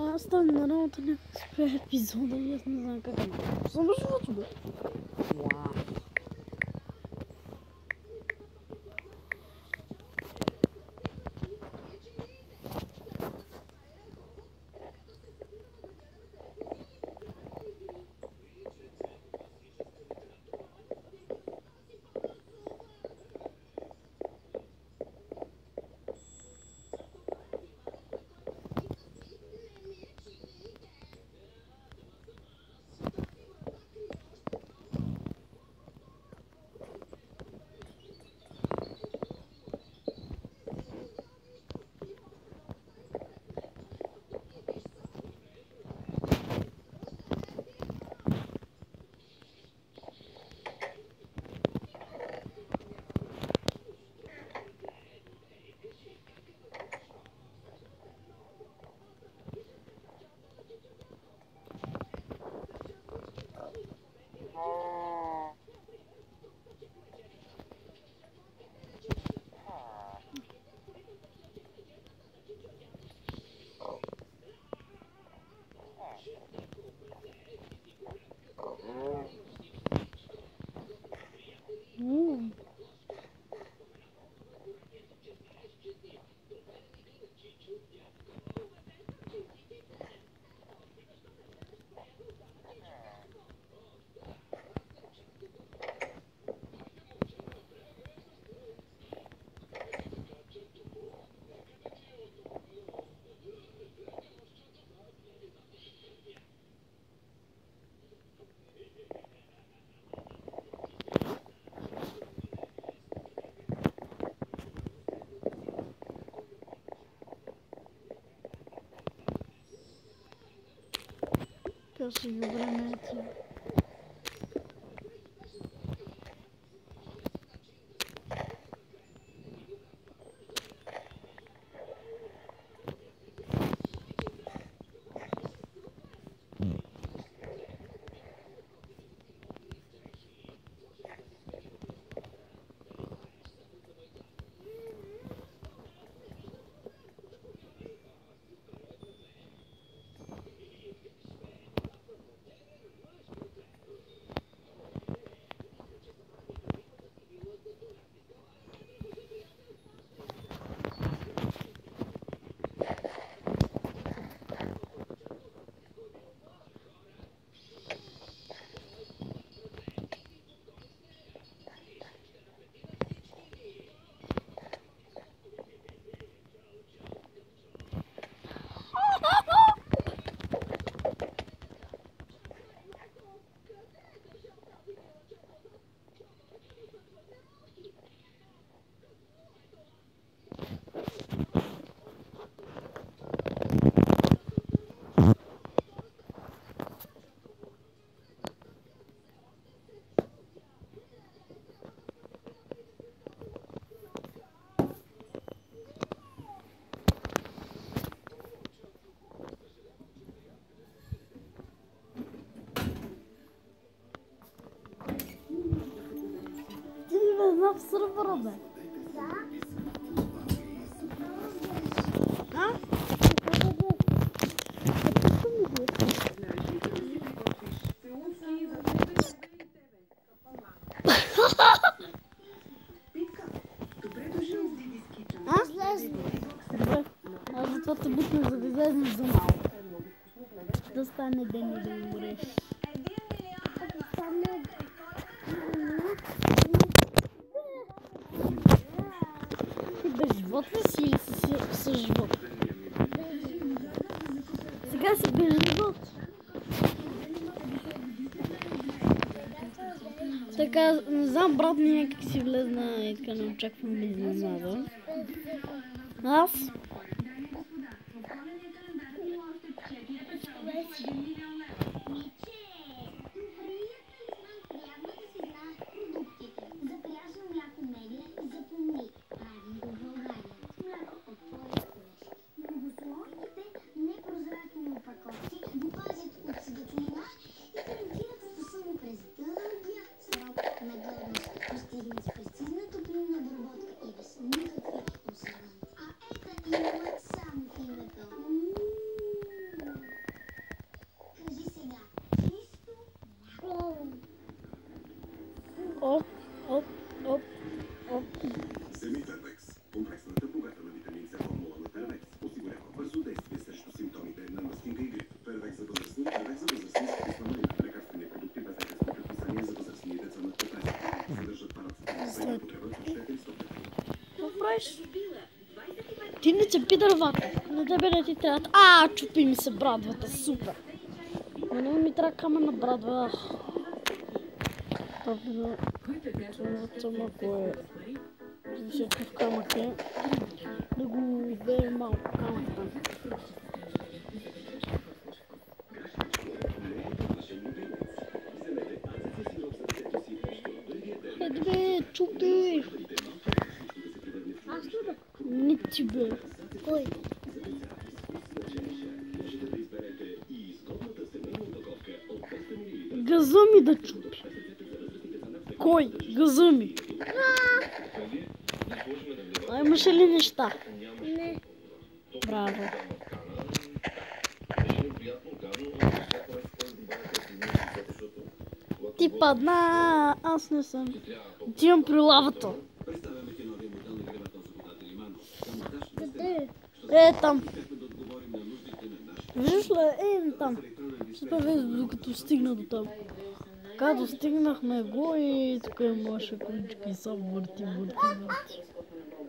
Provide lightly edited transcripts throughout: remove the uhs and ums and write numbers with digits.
Аз там на работа не спря епизода и аз не знам как е. Само живото бе. Уау. Красиво времето. В сървъра, бе. А? Аз затова те бутнах, за да излезем за малко. Да стане ден и да ми мореш. Без живот ли си или с живот? Сега си без живот. Така, не знам, брат ми някак си влезна и така не очаквам да изненада. Аз? че пидървата. На тебе не ти трябва. Чупи ми се брадвата, супер. На него ми трябва каменна брадва. Ако е всякакъв камък е, да го берем малко камък там. Ето бе, чупи! Не ти бе. Кой? Газа ми да чупи. Кой? Газа ми. А имаше ли неща? Не. Браво. Ти падна, аз не съм. Отивам при лавата. Къде? Там. Виждаш ли? Там. Ще повезе докато стигна до там. Така достигнахме го и тук имаше колички и само върти.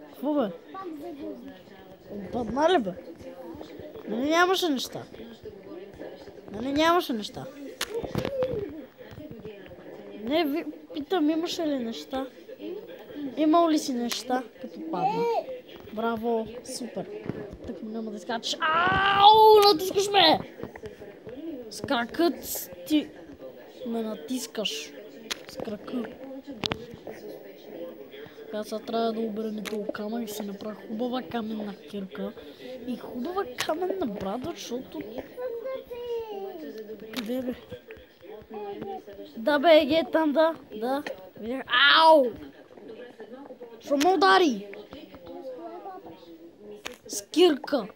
Какво бе? Падна ли бе? Нали нямаше неща? Не, питам, имаше ли неща? Имал ли си неща, като падна? Браво, супер. Так ми няма да изкачаш. Натискаш ме! С кракът ти ме натискаш. С крака. Така сега трябва да оберем долу камък и си направя хубава каменна кирка. И хубава каменна брада, защото... Къде бе? Да бе, е там, да. Видях. Ау! Що ме удари? С кирка.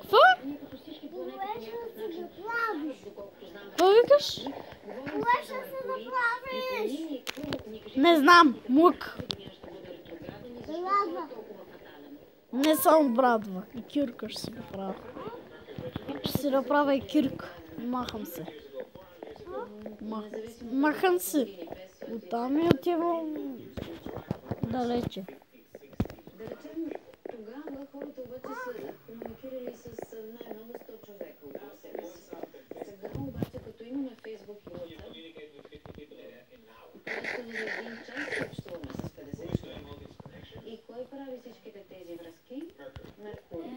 Какво? Какво викаш? Не знам, мук. Не съм брадва. И кирка ще си направя. Ще си направя и кирка. Махам се. Махам се. Оттам и отивам далече. Тогава хората обаче са комуникирали с най-много 100 човека около себе си. Сега обаче, като имаме Фейсбук и WhatsApp, просто за един час общуваме с 50 човека. И кой прави всичките тези връзки? Меркурий.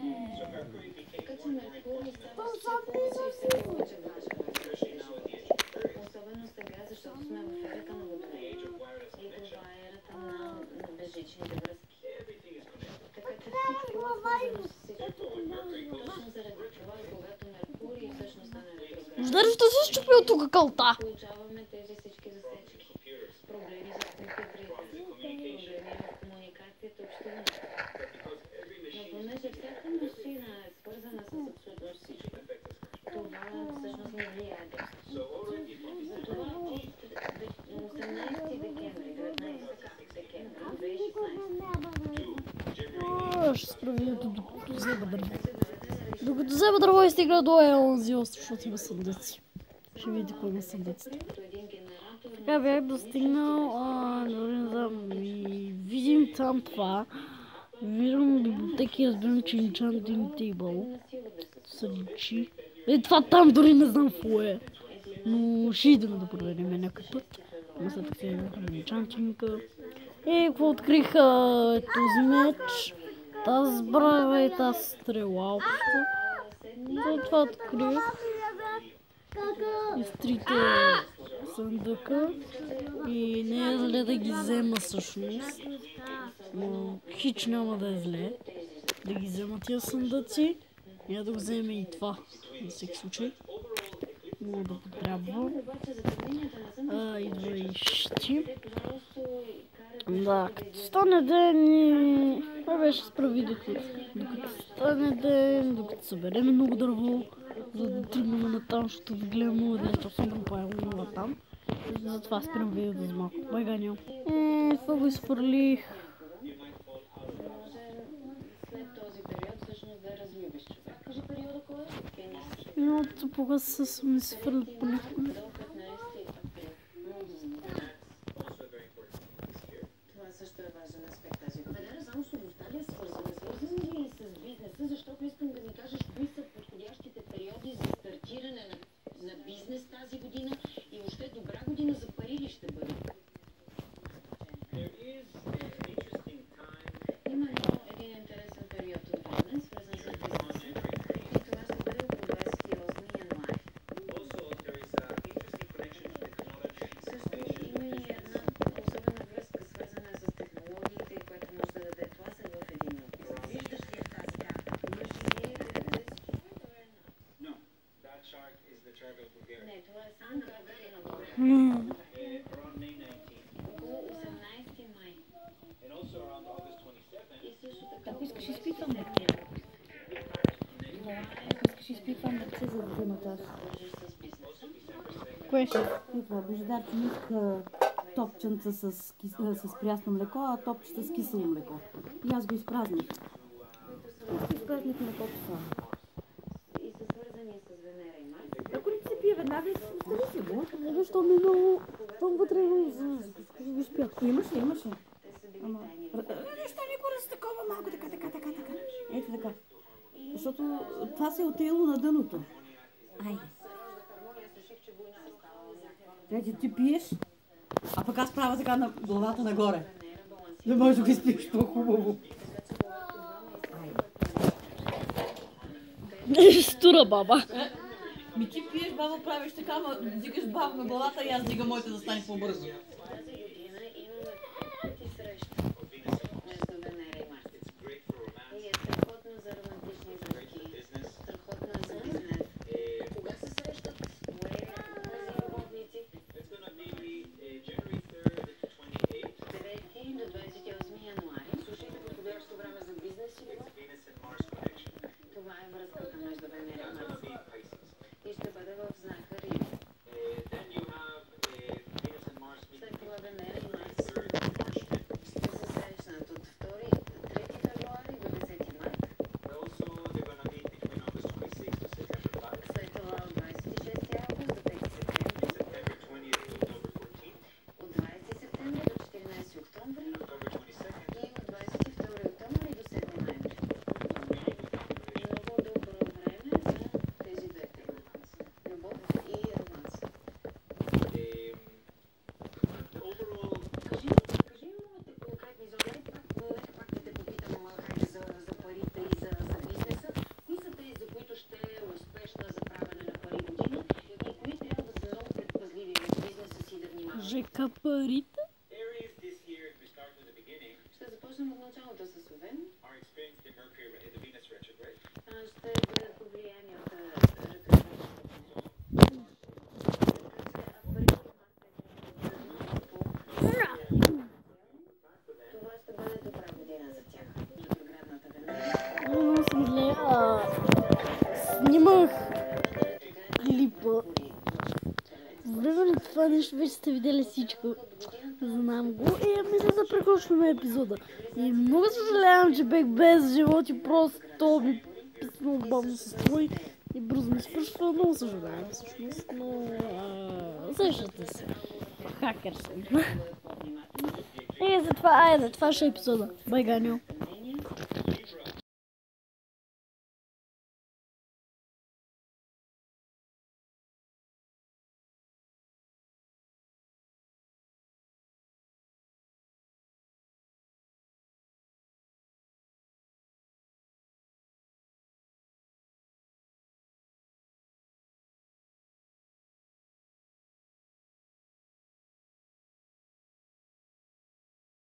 Така че Меркурий става все повече и все повече важен в нашия живот. Особено сега, защото сме в ерата на Водолей. И това е ерата на безжичните връзки. Така че всичко е свързано с всичко. Точно заради това, когато Меркурий всъщност стане ретрограден, Виждаш, да се счупил тук кълта. получаваме тези всички засечки. Проблеми с компютрите, проблеми в комуникацията, общуването. Но понеже всяка машина е свързана с абсолютно всичко, това всъщност не влияе достатъчно. Затова от 18 декември, 19 декември 2016 Ще справя докато взема дърво. Докато взема дърво и стигна до онзи остров, защото има съндъци. Ще видите кой има съндъците. Така бях достигнал, дори не знам, и видим там това. Виждам библиотеки и разбирам, че Enchanting Table се личи. Това там дори не знам какво е. Но ще идем да проверим някакъв път. Но след така имахме Enchanting. И какво открих този меч, тази сбрава и тази стрела общо. След това открих и трите съндъка и не е зле да ги взема всъщност. Но хич няма да е зле да ги взема тия съндъци. Я да го вземе и това, на всеки случай. Мога да потрябва. Идва и щи. Да, като стане ден и... Това беше справи докато стане ден, докато съберем много дърво, за да тръгнем натам, защото ви гледам много ден, защото съм пропаял много там. Затова спирам видеото за малко. Байганям. Това го изфърлих. след този период всъщност да разлюбиш човек. Кажи периода кой е? Но тъпога са ми се фърлят понякога. важен аспект тази година. Венера само с любовта ли е свързана? Свързана ли е с бизнеса? Защото искам да ми кажеш кои са подходящите периоди за стартиране на бизнес тази година и въобще добра година за пари ли ще бъде? Има един интересен период от време, свързан с бизнеса. И това ще бъде около 28 януари. Също има и една особена връзка, свързана с технологиите, която може да даде тласък в един офис. Виждаш ли в тази карта? Не, това е само карта на България. Около 18 май. И също така... Ако искаш, изпитвам лекция. Ако искаш, изпитвам лекция, за да взема тази. Кое ще? Това, Божидар ти иска топченца с прясно млеко, а топчета с кисело млеко. И аз го изпразних. Аз го изпразних млекото само. И са свързани с Венера и Марс. Ако не се пие веднага, остави си го. Не, защо ми е много... Там вътре за го спя. Имаш ли, имаш ли? Те са били тайни. Неща ми го раз такова малко, така. Ето така. Защото това се е отело на дъното. Айде. Трети, ти пиеш, а пък аз правя така на главата нагоре. Не можеш да го изпиеш по-хубаво. Стура баба. Ми ти пиеш, баба, правиш така, ама дигаш бавно главата и аз дигам моите да стане по-бързо. Тази година имаме пъти среща между Венера и Марс. И е страхотно за романтични връзки. Страхотно е за бизнес. Кога се срещат? Кое е тези любовници? 9 до 28 януари. Слушайте подходящо време за бизнес или това е връзката между Венера и Марс. И ще бъде в знака Риб. След това Венера и Марс ще се срещнат от 3 февруари до 10 март. След това от 26 август до 5 септември. От 20 септември до 14 октомври. И от 22 октомври до 7 ноември. Много добро време за тези две теми. Любов и романс. Кажи ми моите конкретни зони. Пак да те попитам, хайде за парите и за бизнеса. Кои са тези, за които ще е успешна за правене на пари година и кои трябва да са много предпазливи в бизнеса си да внимават? ЖК парите? Ще започнем от началото с Овен. Ще бъдат повлияни от ретроградната това ще бъде добра година за тях. Ретроградната Венера. Много съм зле. Снимах клипа. Време ли това нещо? Вече сте видели всичко. Знам го. Мисля да приключваме епизода. И много съжалявам, че бех без живот и просто ми писнал бавно се строи и бързо ми свършва. Много съжалявам всъщност, но сещате се. Хакер съм. И затова, това ще е епизода. Бай, Ганю.